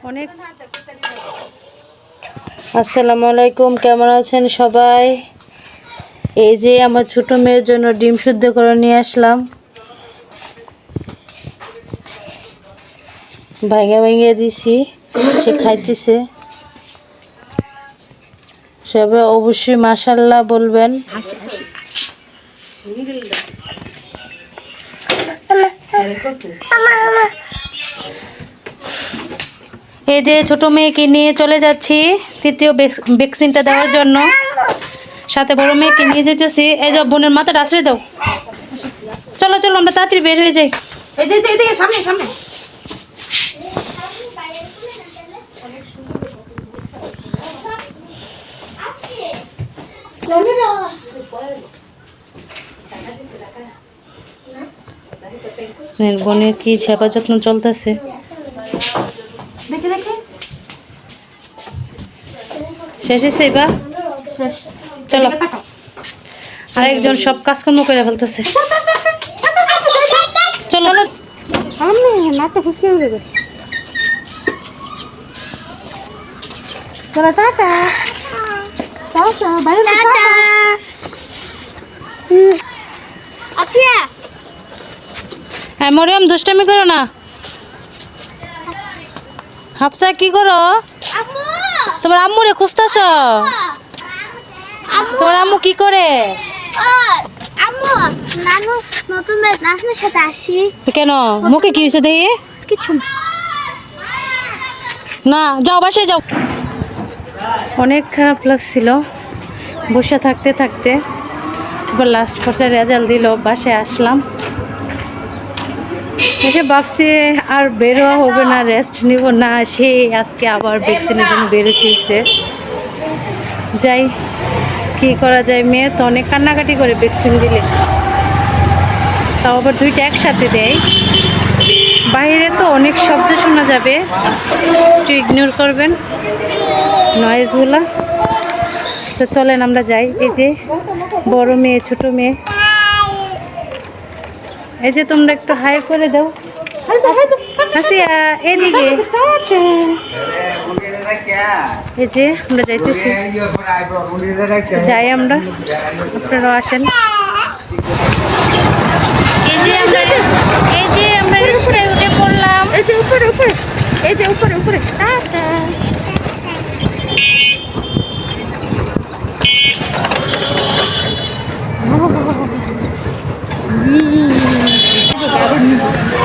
অনেক আসসালামু আলাইকুম, কেমন আছেন সবাই? এই যে আমার ছোট মেয়ের জন্য ডিম সিদ্ধ করে নিয়ে আসলাম। ভাঙে ভাঙে দিছি, সে খাইতেছে। সবাই অবশ্যই মাশাআল্লাহ বলবেন। এই যে ছোট মেয়েকে নিয়ে চলে যাচ্ছি তৃতীয় ভ্যাকসিনটা দেওয়ার জন্য। সাথে বড় মেয়েকে নিয়ে যেতেছি। এই যে বোনের মাথাটা আশ্রয় দাও। চলো চলো, আমরা তাড়াতাড়ি বের হয়ে যাই। এই যে এইদিকে সামনে সামনে। বোনের কি সেবা যত্ন চলতেছে। শেষ হয়েছে এবার? চলো, আরেকজন সব কাজকর্ম করে ফেলতেছে। চলো নাকটা ফুসকে দেবে। চলো টাটা। টাটা বাইরে টাটা। আছিয়া হ্যাঁ মরিয়ম, দুষ্টামি করো না। হাফসা কি করো? তোমার আম্মুরে খুঁজতেছ? তোমার আম্মু কি করে? আম্মু নানু নতুন নানুর সাথে আসি। কেন, মুখে কি হয়েছে দেখি? কিছু না, যাও বাসায় যাও। অনেক খারাপ লাগছিল বসে থাকতে থাকতে। এবার লাস্ট পর্যায়ে রেজাল্ট দিল, বাসায় আসলাম। এসে ভাবছি আর বেরোয়া হবে না, রেস্ট নিব না। সে আজকে আবার ভ্যাকসিনেশন বেরোতেছে। যাই, কি করা যায়। মেয়ে তো অনেক কান্নাকাটি করে ভ্যাকসিন দিলে, তাও আবার দুইটা একসাথে দেয়। বাইরে তো অনেক শব্দ শোনা যাবে, একটু ইগনোর করবেন নয়েজগুলা। তো চলেন আমরা যাই। এই যে বড় মেয়ে, ছোট মেয়ে। এই যে তোমরা একটু হাই করে দাও। হাসিয়া এদিকে। এই যে আমরা যাইতেছি, যাই আমরা, আপনারাও আসেন। এই যে আমরা রিক্সায় উঠে পড়লাম। এই যে উপরে উপরে, এই যে উপরে উপরে।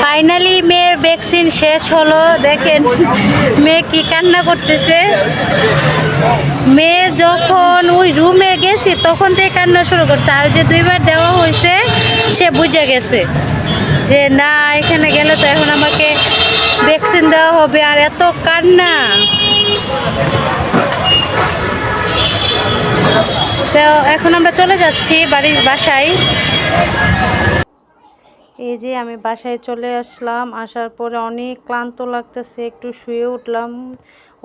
ফাইনালি মেয়ের ভ্যাকসিন শেষ হলো। দেখেন মেয়ে কি কান্না করতেছে। মেয়ে যখন ওই রুমে গেছি তখন থেকে কান্না শুরু করছে। আর যে দুইবার দেওয়া হয়েছে সে বুঝে গেছে যে না, এখানে গেলে তো এখন আমাকে ভ্যাকসিন দেওয়া হবে। আর এত কান্না, তো এখন আমরা চলে যাচ্ছি বাসায়। এই যে আমি বাসায় চলে আসলাম। আসার পরে অনেক ক্লান্ত লাগতেছে, একটু শুয়ে উঠলাম।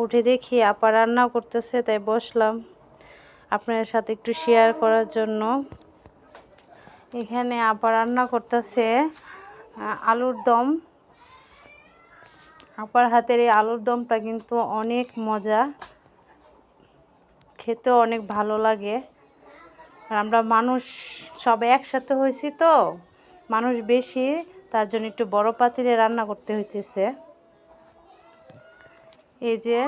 উঠে দেখি আপা রান্না করতেছে, তাই বসলাম আপনার সাথে একটু শেয়ার করার জন্য। এখানে আপা রান্না করতেছে আলুর দম। আপার হাতের এই আলুর দমটা কিন্তু অনেক মজা, খেতেও অনেক ভালো লাগে। আর আমরা মানুষ সবাই একসাথে হয়েছি তো, মানুষ বেশি, তার জন্য একটু বড় পাতিলে রান্না করতে হইতেছে। এই যে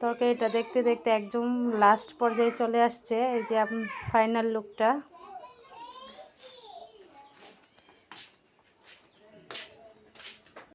তরকারিটা দেখতে দেখতে একদম লাস্ট পর্যায়ে চলে আসছে। এই যে ফাইনাল লুকটা।